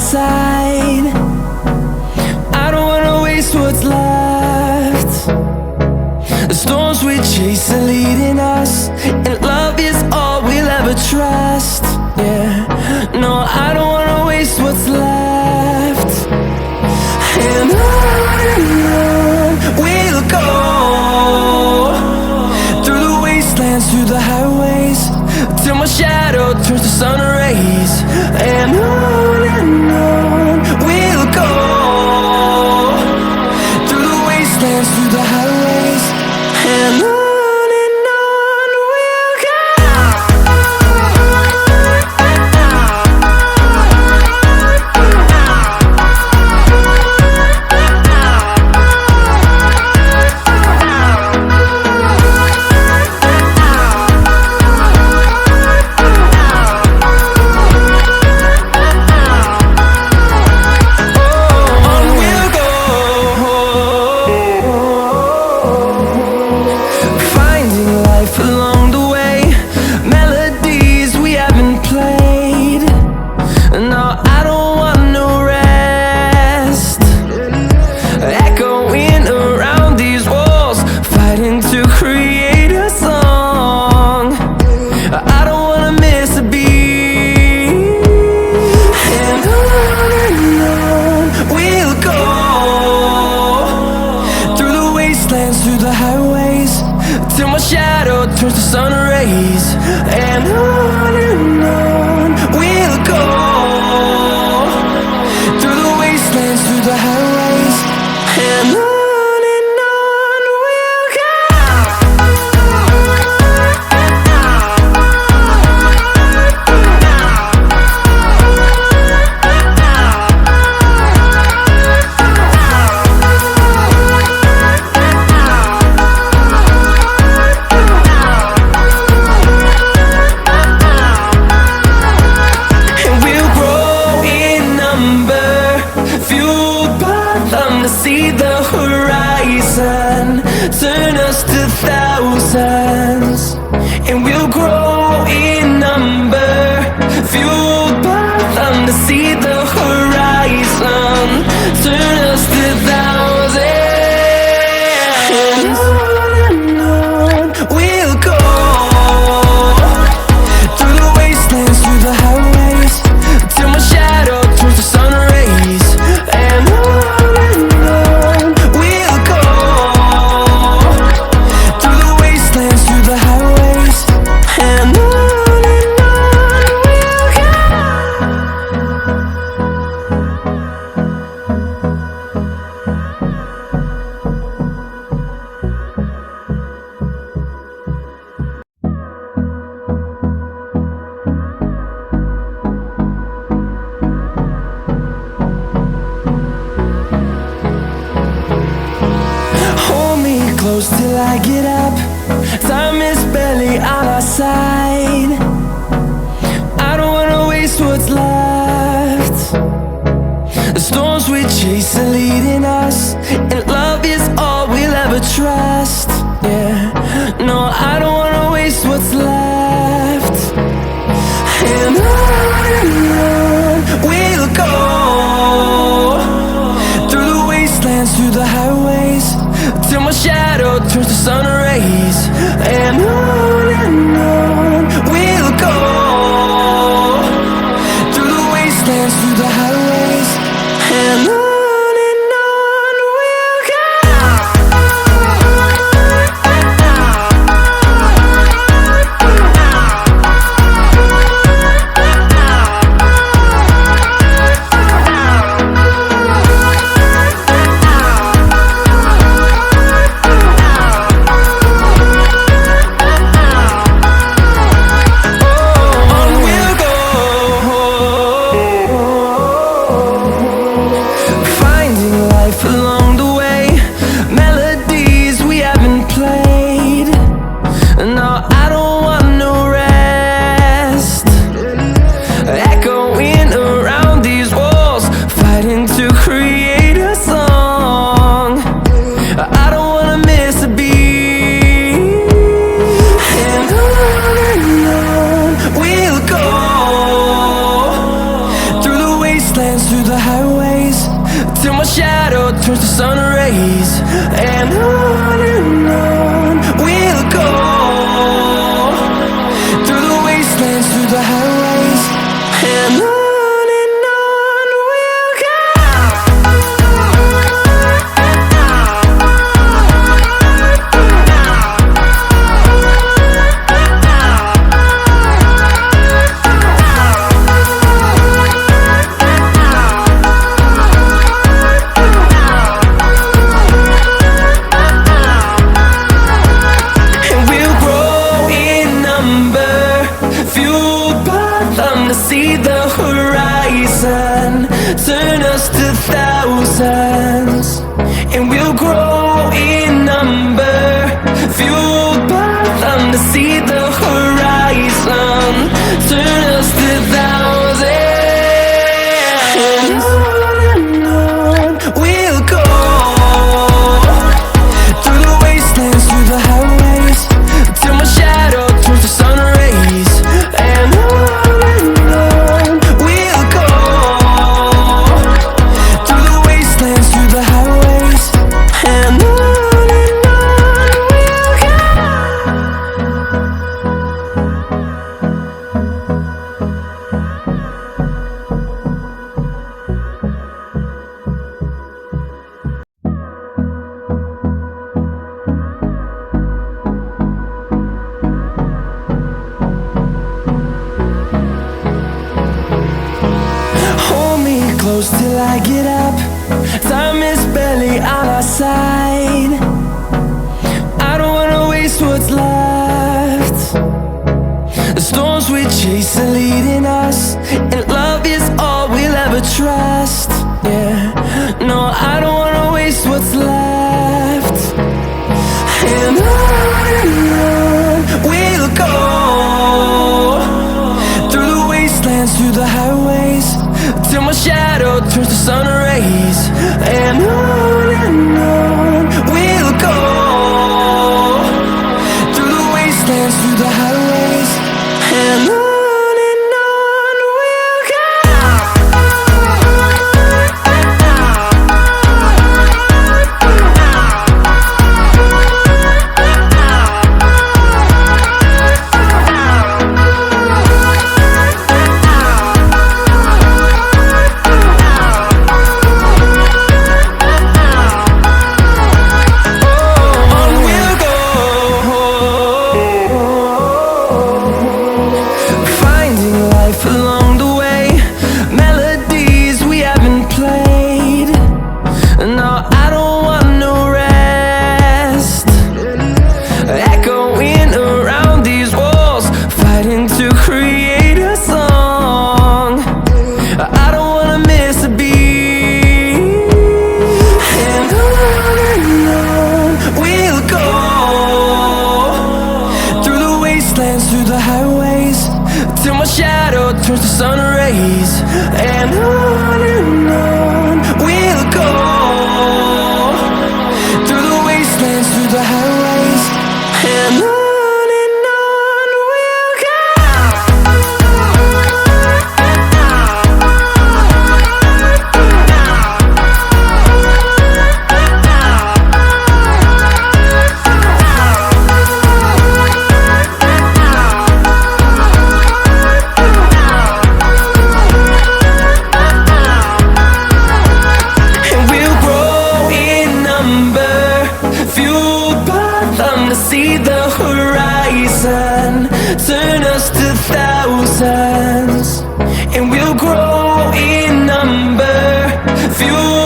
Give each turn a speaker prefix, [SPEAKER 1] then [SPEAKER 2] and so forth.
[SPEAKER 1] side. I don't wanna waste what's left. The storms we chase are leading us, and love is all we'll ever trust. Yeah, no, I don't wanna waste what's left. And on we'll go, through the wastelands, through the highways, till my shadow turns to sun rays. And on we'll go, through the wastelands, through the highways, and on. Through the highways, till my shadow turns to sun rays. And on we'll go, through the wastelands, through the highways, and on. See the horizon turn us to thousands, and we'll grow in number, fueled by them. To see the horizon turn us to thousands, and on we'll go, through the wastelands, through the highways, till my shadow turns to sun rays. And on close till I get up. Time is barely on our side. I don't wanna waste what's left. The storms we chase are leading us, and love is all we'll ever trust. Yeah, no, I don't wanna waste what's left. And on we'll go, through the wastelands, through the highways, till my shadow turns to sun rays. And on we'll go, through the wastelands, through the highways, and on. through the highways, till my shadow turns to sun rays. And on we'll go, through the wastelands, through the highways. And on we'll go. See the horizon, turn us to thousands, and we'll grow in number, fueled by them to see the horizon, turn us to thousands, and on we'll go, through the wastelands, through the highways, till my shadow turns to sun rays. And close till I get up. Time is barely on our side. I don't wanna waste what's left. The storms we chase are leading us, and love is all we'll ever trust. Yeah, no, I don't wanna waste what's left. And on we'll go, through the wastelands, through the highways, till my shadow turns to sun rays. And on we'll go, through the wastelands, through the highways. And on we'll go. Along the way, melodies we haven't played. No, I don't want no rest. Echoing around these walls, fighting to create a song. I don't wanna miss a beat. And on we'll go, through the wastelands, through the highways, till my shadow turns to sun rays. And on we'll go, through the wastelands, through the highways. And on we'll go. See the horizon, turn us to thousands, and we'll grow in number, fuel